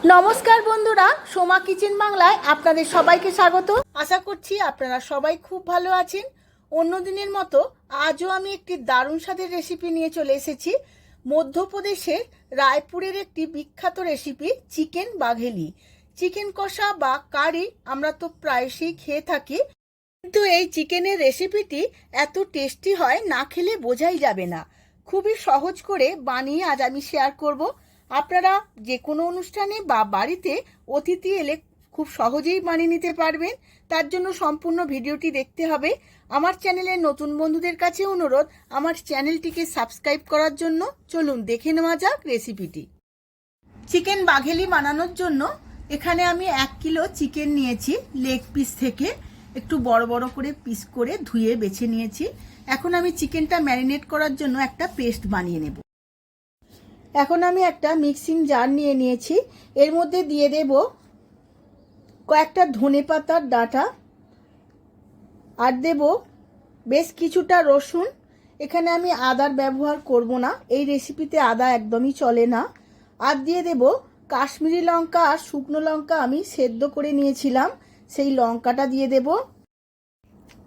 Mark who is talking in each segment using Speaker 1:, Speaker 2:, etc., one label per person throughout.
Speaker 1: নমস্কার বন্ধুরা, সোমা কিচেন বাংলায় আপনাদের সবাইকে স্বাগত। আশা করছি আপনারা সবাই খুব ভালো আছেন। অন্য দিনের মতো আজও আমি একটি দারুণ স্বাদের রেসিপি নিয়ে চলে এসেছি। মধ্যপ্রদেশের রায়পুরের একটি বিখ্যাত রেসিপি চিকেন বাঘেলি। চিকেন কষা বা কারি আমরা তো প্রায়শই খেয়ে থাকি, কিন্তু এই চিকেনের রেসিপিটি এত টেস্টি হয় না খেলে বোঝাই যাবে না। খুবই সহজ করে বানিয়ে আজ আমি শেয়ার করব। আপনারা যে কোনো অনুষ্ঠানে বা বাড়িতে অতিথি এলে খুব সহজেই বানিয়ে নিতে পারবেন। তার জন্য সম্পূর্ণ ভিডিওটি দেখতে হবে। আমার চ্যানেলের নতুন বন্ধুদের কাছে অনুরোধ, আমার চ্যানেলটিকে সাবস্ক্রাইব করার জন্য। চলুন দেখে নেওয়া যাক রেসিপিটি। চিকেন বাঘেলি বানানোর জন্য এখানে আমি 1 কিলো চিকেন নিয়েছি। লেগ পিস থেকে একটু বড় বড় করে পিস করে ধুয়ে বেছে নিয়েছি। এখন আমি চিকেনটা ম্যারিনেট করার জন্য একটা পেস্ট বানিয়ে নেব। এখন আমি একটা মিক্সিং জার নিয়ে নিয়েছি। এর মধ্যে দিয়ে দেব কয়েকটা ধনেপাতার ডাঁটা, আর দেব বেশ কিছুটা রসুন। এখানে আমি আদার ব্যবহার করব না, এই রেসিপিতে আদা একদমই চলে না। আর দিয়ে দেব কাশ্মীরি লঙ্কা আর শুকনো লঙ্কা আমি সেদ্ধ করে নিয়েছিলাম, সেই লঙ্কাটা দিয়ে দেব।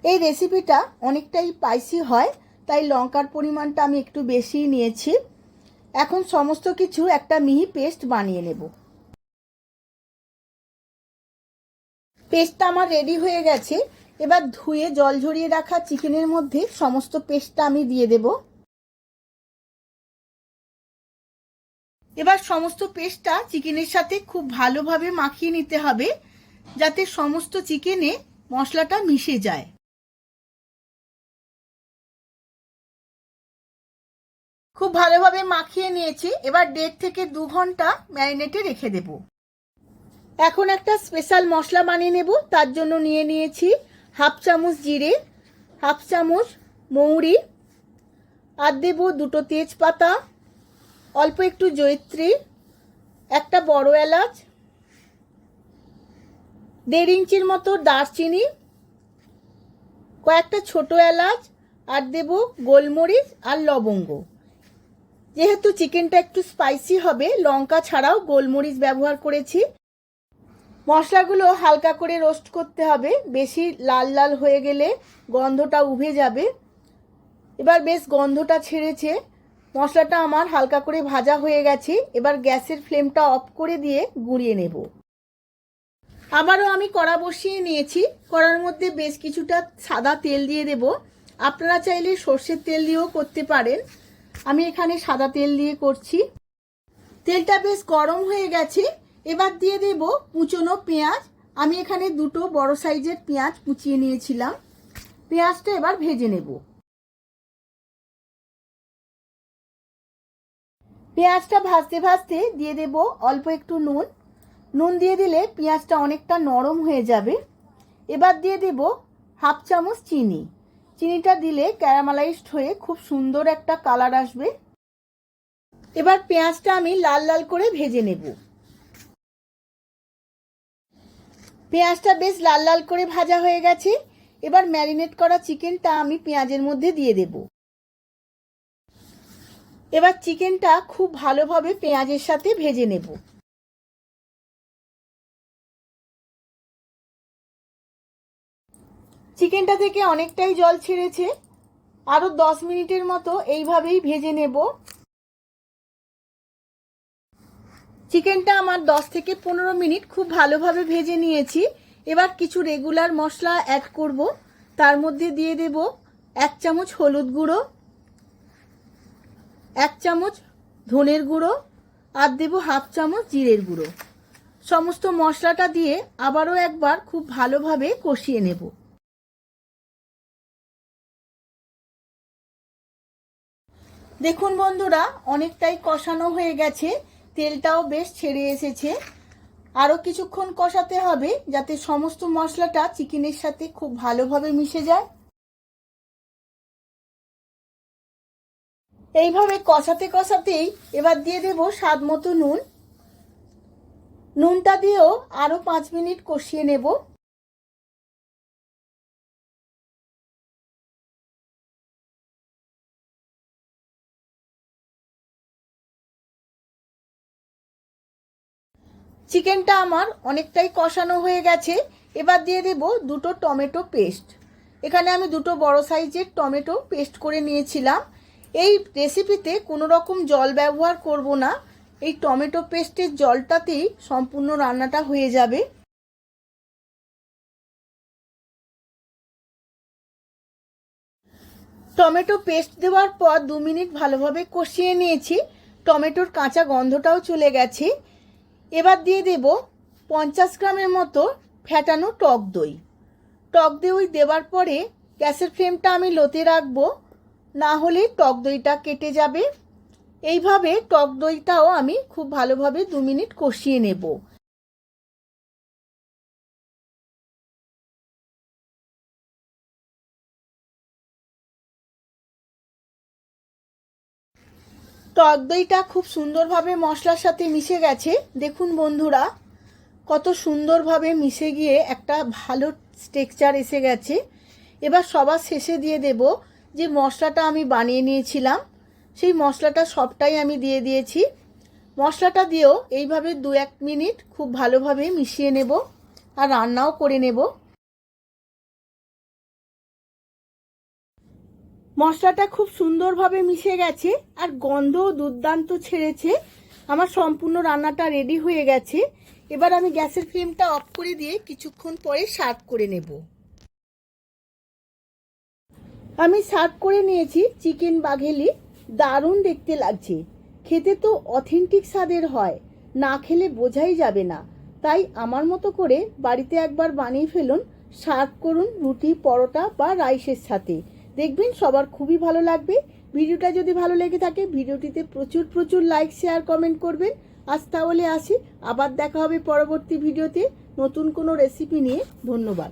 Speaker 1: এই রেসিপিটা অনেকটাই স্পাইসি হয়, তাই লঙ্কার পরিমাণটা আমি একটু বেশিই নিয়েছি। এখন সমস্ত কিছু একটা মিহি পেস্ট বানিয়ে নেব। পেস্টটা আমার রেডি হয়ে গেছে। এবার ধুয়ে জল ঝরিয়ে রাখা চিকেনের মধ্যে সমস্ত পেস্টটা আমি দিয়ে দেব। এবার সমস্ত পেস্টটা চিকেনের সাথে খুব ভালোভাবে মাখিয়ে নিতে হবে, যাতে সমস্ত চিকেনে মশলাটা মিশে যায়। খুব ভালোভাবে মাখিয়ে নিয়েছি। এবার 1.5 থেকে 2 ঘন্টা ম্যারিনেটে রেখে দেব। এখন একটা স্পেশাল মশলা বানিয়ে নেব। তার জন্য নিয়ে নিয়েছি হাফ চামচ জিরে, হাফ চামচ মৌরি, আর দেব 2টো তেজপাতা, অল্প একটু জয়িত্রী, একটা বড় এলাচ, 1.5 ইঞ্চির মতো দারচিনি, কয়েকটা ছোট এলাচ, আর দেব গোলমরিচ আর লবঙ্গ। যেহেতু চিকেনটা একটু স্পাইসি হবে, লঙ্কা ছাড়াও গোলমরিচ ব্যবহার করেছি। মশলাগুলো হালকা করে রোস্ট করতে হবে, বেশি লাল লাল হয়ে গেলে গন্ধটা উবে যাবে। এবার বেশ গন্ধটা ছেড়েছে, মশলাটা আমার হালকা করে ভাজা হয়ে গেছে। এবার গ্যাসের ফ্লেমটা অফ করে দিয়ে গুঁড়িয়ে নেব। আবারও আমি কড়া বসিয়ে নিয়েছি। কড়ার মধ্যে বেশ কিছুটা সাদা তেল দিয়ে দেব। আপনারা চাইলে সর্ষের তেল দিয়েও করতে পারেন, আমি এখানে সাদা তেল দিয়ে করছি। তেলটা বেশ গরম হয়ে গেছে। এবার দিয়ে দেব কুচনো পেঁয়াজ। আমি এখানে 2টো বড় সাইজের পেঁয়াজ কুচিয়ে নিয়েছিলাম। পেঁয়াজটা এবার ভেজে নেব। পেঁয়াজটা ভাজতে ভাজতে দিয়ে দেব অল্প একটু নুন। নুন দিয়ে দিলে পেঁয়াজটা অনেকটা নরম হয়ে যাবে। এবার দিয়ে দেব হাফ চামচ চিনি। চিনিটা দিলে ক্যারামেলাইজড হয়ে খুব সুন্দর একটা কালার আসবে। এবার পেঁয়াজটা আমি লাল লাল করে ভেজে নেব। পেঁয়াজটা বেশ লাল লাল করে ভাজা হয়ে গেছে। এবার ম্যারিনেট করা চিকেনটা আমি পেঁয়াজের মধ্যে দিয়ে দেব। এবার চিকেনটা খুব ভালোভাবে পেঁয়াজের সাথে ভেজে নেব। চিকেনটা থেকে অনেকটাই জল ছেড়েছে, আরো 10 মিনিটের মতো এইভাবেই ভেজে নেব। চিকেনটা আমার 10 থেকে 15 মিনিট খুব ভালোভাবে ভেজে নিয়েছি। এবার কিছু রেগুলার মশলা অ্যাড করব। তার মধ্যে দিয়ে দেব 1 চামচ হলুদ গুঁড়ো, 1 চামচ ধনের গুঁড়ো, আর দেব হাফ চামচ জিরের গুঁড়ো। সমস্ত মশলাটা দিয়ে আবারও একবার খুব ভালোভাবে কষিয়ে নেব। দেখুন বন্ধুরা, অনেকটাই কষানো হয়ে গেছে, তেলটাও বেশ ছেড়ে এসেছে। আরও কিছুক্ষণ কষাতে হবে, যাতে সমস্ত মশলাটা চিকেনের সাথে খুব ভালোভাবে মিশে যায়। এইভাবে কষাতে কষাতেই এবার দিয়ে দেব স্বাদ মতো নুন। নুনটা দিয়েও আরও 5 মিনিট কষিয়ে নেব। চিকেনটা আমার অনেকটাই কষানো হয়ে গেছে। এবার দিয়ে দেব দুটো টমেটো পেস্ট। এখানে আমি দুটো বড় সাইজের টমেটো পেস্ট করে নিয়েছিলাম। এই রেসিপিতে কোনো রকম জল ব্যবহার করব না, এই টমেটো পেস্টের জলটাতেই সম্পূর্ণ রান্নাটা হয়ে যাবে। টমেটো পেস্ট দেওয়ার পর 2 মিনিট ভালোভাবে কষিয়ে নিয়েছি। টমেটোর কাঁচা গন্ধটাও চলে গেছে। এবার দিয়ে দেব 50 গ্রামের মতো ফ্যাটানো টক দই। টক দই দেওয়ার পরে গ্যাসের ফ্লেমটা আমি লোতে রাখবো, না হলে টক দইটা কেটে যাবে। এইভাবে টক দইটাও আমি খুব ভালোভাবে 2 মিনিট কষিয়ে নেব। টক দইটা খুব সুন্দরভাবে মশলার সাথে মিশে গেছে। দেখুন বন্ধুরা, কত সুন্দরভাবে মিশে গিয়ে একটা ভালো টেক্সচার এসে গেছে। এবার সবার শেষে দিয়ে দেব যে মশলাটা আমি বানিয়ে নিয়েছিলাম, সেই মশলাটা সবটাই আমি দিয়ে দিয়েছি। মশলাটা দিয়েও এইভাবে 2-1 মিনিট খুব ভালোভাবে মিশিয়ে নেব আর রান্নাও করে নেব। মশলাটা খুব সুন্দরভাবে মিশে গেছে আর গন্ধও দুর্দান্ত ছেড়েছে। আমার সম্পূর্ণ রান্নাটা রেডি হয়ে গেছে। এবার আমি গ্যাসের ফ্লেমটা অফ করে দিয়ে কিছুক্ষণ পরে সার্ভ করে নেব। আমি সার্ভ করে নিয়েছি চিকেন বাঘেলি। দারুণ দেখতে লাগছে, খেতে তো অথেন্টিক স্বাদের হয়, না খেলে বোঝাই যাবে না। তাই আমার মতো করে বাড়িতে একবার বানিয়ে ফেলুন, সার্ভ করুন রুটি, পরোটা বা রাইসের সাথে। দেখবেন সবার খুবই ভালো লাগবে। ভিডিওটা যদি ভালো লেগে থাকে ভিডিওটিতে প্রচুর প্রচুর লাইক, শেয়ার, কমেন্ট করবেন। আজ তাহলে আসি, আবার দেখা হবে পরবর্তী ভিডিওতে নতুন কোনো রেসিপি নিয়ে। ধন্যবাদ।